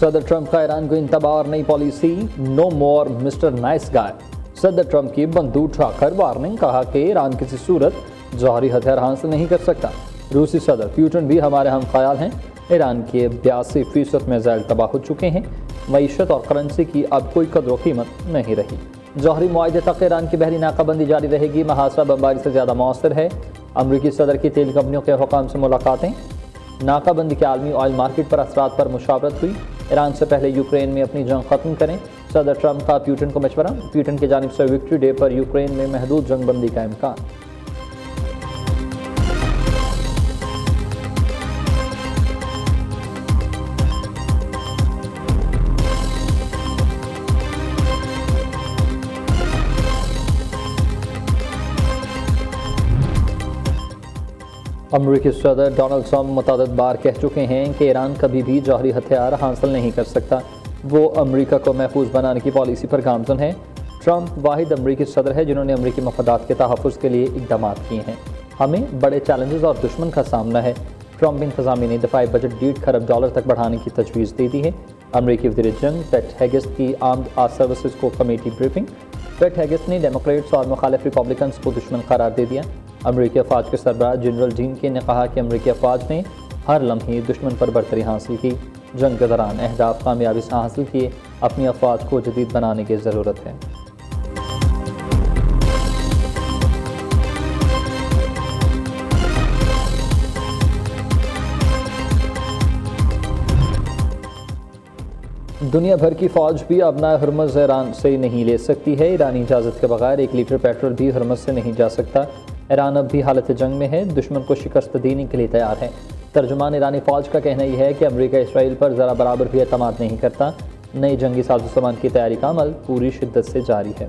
صدر ٹرمپ کا ایران کو انتباہ اور نئی پالیسی، نو مور مسٹر نائس گائے۔ صدر ٹرمپ کی بندوق اٹھا کر وارننگ، کہا کہ ایران کسی صورت جوہری ہتھیار حاصل نہیں کر سکتا۔ روسی صدر پیوٹن بھی ہمارے ہم خیال ہیں۔ ایران کے 82% میزائل تباہ ہو چکے ہیں۔ معیشت اور کرنسی کی اب کوئی قدر و قیمت نہیں رہی۔ جوہری معاہدے تک ایران کی بحری ناکہ بندی جاری رہے گی۔ محاصرہ بمباری سے زیادہ مؤثر ہے۔ امریکی صدر کی تیل کمپنیوں کے حکام سے ملاقاتیں۔ ناکہ بندی کے عالمی آئل مارکیٹ پر اثرات پر مشاورت ہوئی۔ ایران سے پہلے یوکرین میں اپنی جنگ ختم کریں، صدر ٹرمپ کا پیوٹن کو مشورہ۔ پیوٹن کی جانب سے وکٹری ڈے پر یوکرین میں محدود جنگ بندی کا امکان۔ امریکی صدر ڈونلڈ ٹرمپ متعدد بار کہہ چکے ہیں کہ ایران کبھی بھی جوہری ہتھیار حاصل نہیں کر سکتا۔ وہ امریکہ کو محفوظ بنانے کی پالیسی پر گامزن ہے۔ ٹرمپ واحد امریکی صدر ہے جنہوں نے امریکی مفادات کے تحفظ کے لیے اقدامات کیے ہیں۔ ہمیں بڑے چیلنجز اور دشمن کا سامنا ہے۔ ٹرمپ انتظامیہ نے دفاعی بجٹ $1.5 کھرب تک بڑھانے کی تجویز دے دی ہے۔ امریکی وزیر جنگ پیٹ ہیگسٹ کی آرمڈ سروسز کو کمیٹی بریفنگ۔ پیٹ ہیگسٹ نے ڈیموکریٹس اور مخالف ریپبلکنز کو دشمن قرار دے دیا۔ امریکی افواج کے سربراہ جنرل جین کے نے کہا کہ امریکی افواج نے ہر لمحے دشمن پر برتری حاصل کی۔ جنگ کے دوران اہداف کامیابی سے حاصل کیے۔ اپنی افواج کو جدید بنانے کی ضرورت ہے۔ دنیا بھر کی فوج بھی ابنائے ہرمز ایران سے نہیں لے سکتی ہے۔ ایرانی اجازت کے بغیر 1 لیٹر پیٹرول بھی ہرمز سے نہیں جا سکتا۔ ایران اب بھی حالت جنگ میں ہے، دشمن کو شکست دینے کے لیے تیار ہے۔ ترجمان ایرانی فوج کا کہنا یہ ہے کہ امریکہ اسرائیل پر ذرا برابر بھی اعتماد نہیں کرتا۔ نئی جنگی ساز و سامان کی تیاری کا عمل پوری شدت سے جاری ہے۔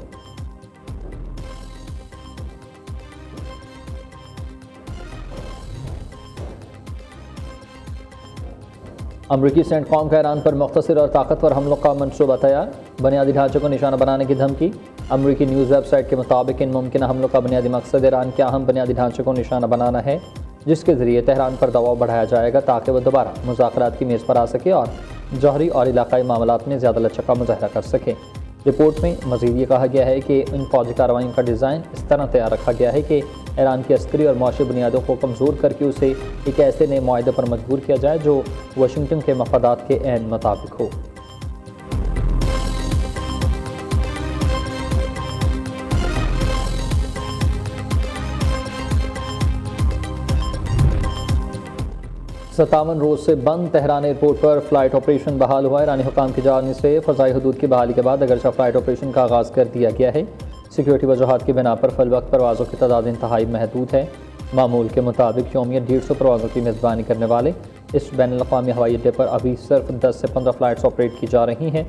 امریکی سینٹ کام کا ایران پر مختصر اور طاقتور حملوں کا منصوبہ تیار، بنیادی ڈھانچے کو نشانہ بنانے کی دھمکی۔ امریکی نیوز ویب سائٹ کے مطابق ان ممکنہ حملوں کا بنیادی مقصد ایران کے اہم بنیادی ڈھانچے کو نشانہ بنانا ہے، جس کے ذریعے تہران پر دباؤ بڑھایا جائے گا تاکہ وہ دوبارہ مذاکرات کی میز پر آ سکے اور جوہری اور علاقائی معاملات میں زیادہ لچک کا مظاہرہ کر سکے۔ رپورٹ میں مزید یہ کہا گیا ہے کہ ان فوجی کارروائیوں کا ڈیزائن اس طرح تیار رکھا گیا ہے کہ ایران کی عسکری اور معاشی بنیادوں کو کمزور کر کے اسے ایک ایسے نئے معاہدے پر مجبور کیا جائے جو واشنگٹن کے مفادات کے عین مطابق ہو۔ ستاون روز سے بند تہران ایئرپورٹ پر فلائٹ آپریشن بحال ہوا۔ ایرانی حکام کی جانب سے فضائی حدود کی بحالی کے بعد اگرچہ فلائٹ آپریشن کا آغاز کر دیا گیا ہے، سیکیورٹی وجوہات کی بنا پر فی الوقت پروازوں کی تعداد انتہائی محدود ہے۔ معمول کے مطابق یومیہ 150 پروازوں کی میزبانی کرنے والے اس بین الاقوامی ہوائی اڈے پر ابھی صرف 10 سے 15 فلائٹس آپریٹ کی جا رہی ہیں،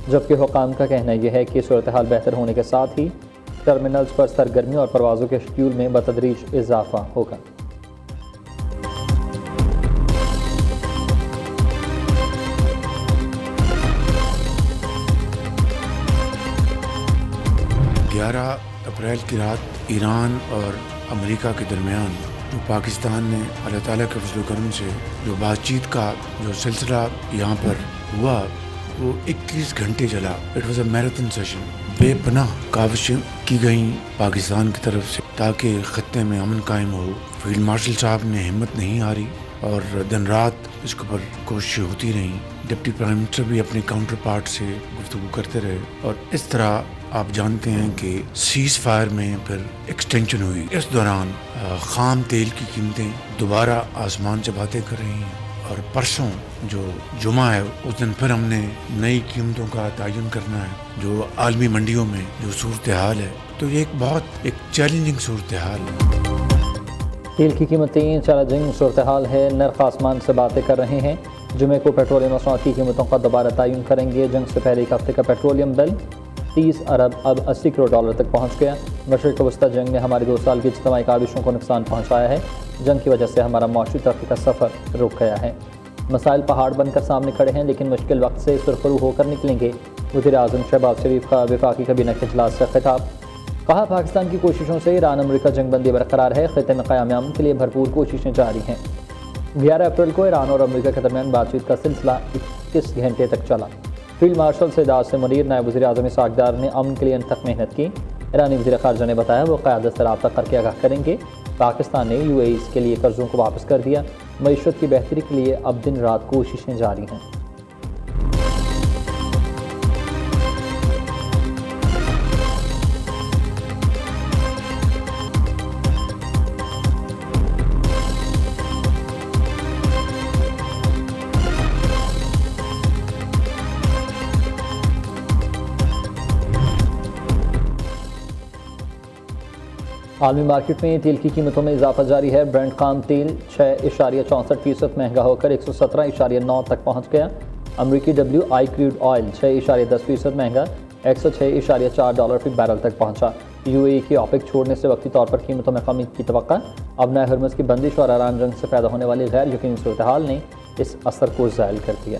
جبکہ حکام کا کہنا یہ ہے کہ صورتحال بہتر ہونے کے ساتھ ہی ٹرمینلز پر سرگرمی اور پروازوں کے شیڈول میں بتدریج اضافہ ہوگا۔ اپریل کی رات ایران اور امریکہ کے درمیان جو پاکستان نے اللہ تعالیٰ کے فضل و کرم سے جو بات چیت کا جو سلسلہ یہاں پر ہوا وہ 21 گھنٹے چلا۔ It was a marathon session. بے پناہ کاوشیں کی گئیں پاکستان کی طرف سے تاکہ خطے میں امن قائم ہو۔ فیلڈ مارشل صاحب نے ہمت نہیں ہاری اور دن رات اس کے اوپر کوششیں ہوتی رہیں۔ ڈپٹی پرائم منسٹر بھی اپنے کاؤنٹر پارٹ سے گفتگو کرتے رہے اور اس طرح آپ جانتے ہیں کہ سیز فائر میں پھر ایکسٹینشن ہوئی۔ اس دوران خام تیل کی قیمتیں دوبارہ آسمان سے باتیں کر رہی ہیں اور پرسوں جو جمعہ ہے اس دن پھر ہم نے نئی قیمتوں کا تعین کرنا ہے جو عالمی منڈیوں میں جو صورتحال ہے، تو یہ ایک چیلنجنگ صورتحال ہے۔ تیل کی قیمتیں چیلنجنگ صورتحال ہے، نرخ آسمان سے باتیں کر رہے ہیں۔ جمعے کو پیٹرولیم مصنوعات کی قیمتوں کا دوبارہ تعین کریں گے۔ جنگ سے پہلے ایک ہفتے کا پیٹرولیم بل 30 ارب اب 80 کروڑ ڈالر تک پہنچ گیا۔ مشرق وسطی جنگ نے ہماری 2 سال کی اجتماعی کاوشوں کو نقصان پہنچایا ہے۔ جنگ کی وجہ سے ہمارا معاشی ترقی کا سفر رک گیا ہے۔ مسائل پہاڑ بن کر سامنے کھڑے ہیں لیکن مشکل وقت سے سرخرو ہو کر نکلیں گے۔ وزیر اعظم شہباز شریف کا وفاقی کابینہ کے اجلاس سے خطاب۔ کہا پاکستان کی کوششوں سے ایران امریکہ جنگ بندی برقرار ہے، خطے میں قیام امن کے لیے بھرپور کوششیں جاری ہیں۔ 11 اپریل کو ایران اور امریکہ کے درمیان بات چیت کا سلسلہ 21 گھنٹے تک چلا۔ فیلڈ مارشل سعداد سے منیر نائب وزیر اعظم اسحاق ڈار نے امن کے لیے انتھک محنت کی۔ ایرانی وزیر خارجہ نے بتایا وہ قیادت سے رابطہ کر کے آگاہ کریں گے۔ پاکستان نے UAE کے لیے قرضوں کو واپس کر دیا۔ معیشت کی بہتری کے لیے اب دن رات کوششیں جاری ہیں۔ عالمی مارکیٹ میں تیل کی قیمتوں میں اضافہ جاری ہے۔ برنٹ خام تیل 6.64% مہنگا ہو کر 117.9 تک پہنچ گیا۔ امریکی WI کریوڈ آئل 6.10% مہنگا $106.4 فی بیرل تک پہنچا۔ UAE کی OPEC چھوڑنے سے وقتی طور پر قیمتوں میں کمی کی توقع۔ اب نئے ہرمز کی بندش اور ایران جنگ سے پیدا ہونے والی غیر یقینی صورتحال نے اس اثر کو زائل کر دیا۔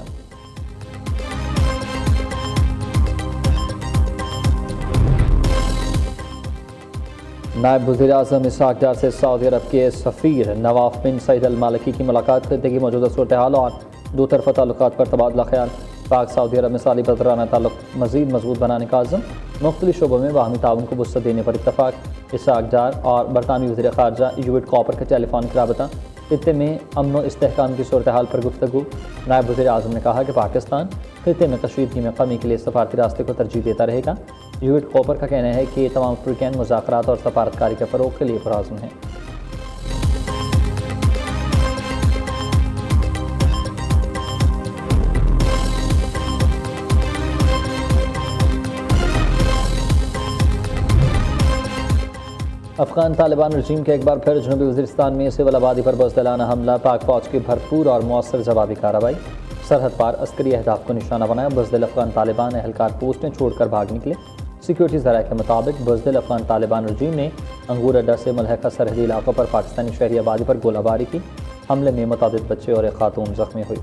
نائب وزیر اعظم اسحاق ڈار سے سعودی عرب کے سفیر نواف بن سعید المالکی کی ملاقات۔ خطے کی موجودہ صورتحال اور دو طرفہ تعلقات پر تبادلہ خیال۔ پاک سعودی عرب میں سالی برادرانہ تعلق مزید مضبوط بنانے کا عزم۔ مختلف شعبوں میں باہمی تعاون کو وسعت دینے پر اتفاق۔ اسحاق ڈار اور برطانوی وزیر خارجہ ایوٹ کاپر کا ٹیلیفونک رابطہ۔ خطے میں امن و استحکام کی صورتحال پر گفتگو۔ نائب وزیر اعظم نے کہا کہ پاکستان خطے میں کشیدگی میں کمی کے لیے سفارتی راستے کو ترجیح دیتا رہے گا۔ ایوٹ کاپر کا کہنا ہے کہ تمام افریقین مذاکرات اور سفارتکاری کے فروغ کے لیے پرعزم ہیں۔ افغان طالبان رجیم کے ایک بار پھر جنوبی وزیرستان میں سول آبادی پر بزدلانہ حملہ۔ پاک فوج کی بھرپور اور مؤثر جوابی کارروائی۔ سرحد پار عسکری اہداف کو نشانہ بنایا۔ بزدل افغان طالبان اہلکار پوسٹیں چھوڑ کر بھاگ نکلے۔ سیکیورٹی ذرائع کے مطابق بزدل افغان طالبان رجیم نے انگور اڈہ سے ملحقہ سرحدی علاقوں پر پاکستانی شہری آبادی پر گولہ باری کی۔ حملے میں متعدد بچے اور ایک خاتون زخمی ہوئی۔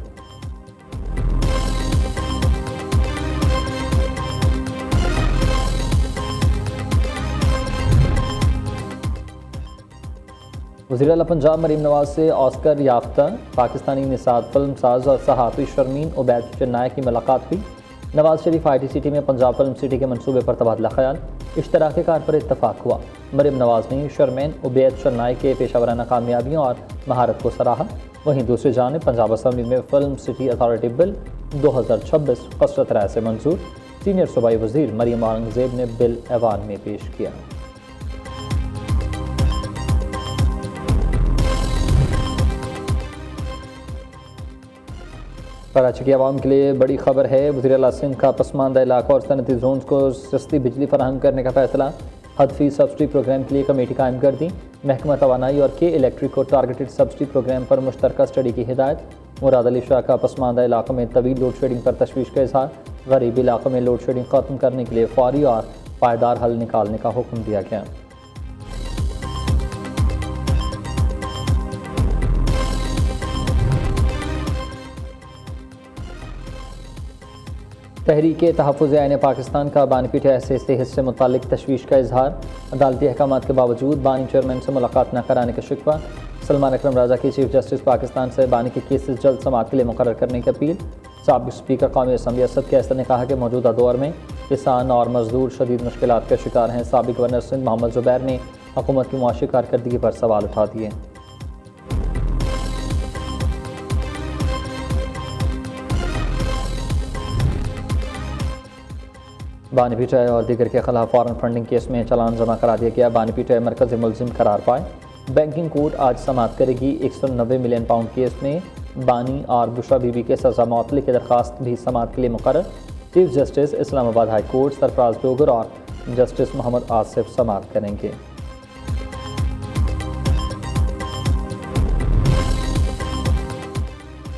وزیر اعلیٰ پنجاب مریم نواز سے آسکر یافتہ پاکستانی نژاد فلم ساز اور صحافی شرمین عبید چنائے کی ملاقات ہوئی۔ نواز شریف ITCT میں پنجاب فلم سٹی کے منصوبے پر تبادلہ خیال۔ اشتراک کار پر اتفاق ہوا۔ مریم نواز نے شرمین عبید چنائے کے پیشہ ورانہ کامیابیوں اور مہارت کو سراہا۔ وہیں دوسری جانب پنجاب اسمبلی میں فلم سٹی اتھارٹی بل 2026 کثرت رائے سے منظور۔ سینئر صوبائی وزیر مریم اورنگزیب نے بل ایوان میں پیش کیا۔ کراچی کی عوام کے لیے بڑی خبر ہے۔ وزیر اعلیٰ سندھ کا پسماندہ علاقوں اور صنعتی زونز کو سستی بجلی فراہم کرنے کا فیصلہ۔ حد فیس سبسڈی پروگرام کے لیے کمیٹی قائم کر دی۔ محکمہ توانائی اور الیکٹرک کو ٹارگیٹڈ سبسڈی پروگرام پر مشترکہ اسٹڈی کی ہدایت۔ مراد علی شاہ کا پسماندہ علاقوں میں طویل لوڈ شیڈنگ پر تشویش کا اظہار۔ غریب علاقوں میں لوڈ شیڈنگ ختم کرنے کے لیے فوری اور پائیدار حل نکالنے کا حکم دیا گیا۔ تحریک تحفظ آئین پاکستان کا بانی پی ٹی آئی سے حص سے متعلق تشویش کا اظہار۔ عدالتی احکامات کے باوجود بانی چیئرمین سے ملاقات نہ کرانے کا شکوہ۔ سلمان اکرم راجہ کی چیف جسٹس پاکستان سے بانی کے کیسز جلد سماعت کے لیے مقرر کرنے کی اپیل۔ سابق اسپیکر قومی اسمبلی اسد کیسر نے کہا کہ موجودہ دور میں کسان اور مزدور شدید مشکلات کا شکار ہیں۔ سابق گورنر سندھ محمد زبیر نے حکومت کی معاشی کارکردگی پر سوال اٹھا دیے۔ بانی پی ٹی آئی اور دیگر کے خلاف فارن فنڈنگ کیس میں چالان جمع کرا دیا گیا۔ بانی پی ٹی آئی مرکزی ملزم قرار پائے۔ بینکنگ کورٹ آج سماعت کرے گی۔ 190 ملین پاؤنڈ کیس میں بانی اور بشرا بی بی کے سزا معطلی کی درخواست بھی سماعت کے لیے مقرر۔ چیف جسٹس اسلام آباد ہائی کورٹ سرفراز ڈوگر اور جسٹس محمد آصف سماعت کریں گے۔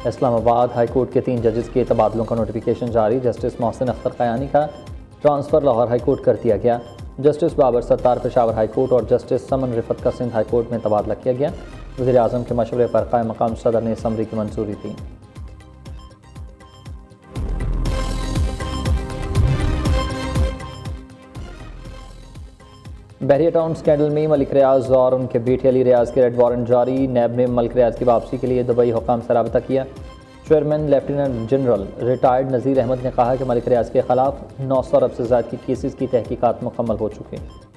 اسلام آباد ہائی کورٹ کے 3 ججز کے تبادلوں کا نوٹیفیکیشن جاری۔ جسٹس محسن اختر قیانی کا ٹرانسفر لاہور ہائی کورٹ کر دیا گیا۔ جسٹس بابر ستار پشاور ہائی کورٹ اور جسٹس سمن رفت کا سندھ ہائی کورٹ میں تبادلہ کیا گیا۔ وزیر اعظم کے مشورے پر قائم مقام صدر نے اسمبلی کی منظوری دی۔ بحریہ ٹاؤن اسکینڈل میں ملک ریاض اور ان کے بیٹے علی ریاض کے ریڈ وارنٹ جاری۔ نیب نے ملک ریاض کی واپسی کے لیے دبئی حکام سے رابطہ کیا۔ Chairman lieutenant general retired Nazir Ahmed نے کہا کہ ملک ریاض کے خلاف 900 ارب سے زائد کی کیسز کی تحقیقات مکمل ہو چکی ہیں۔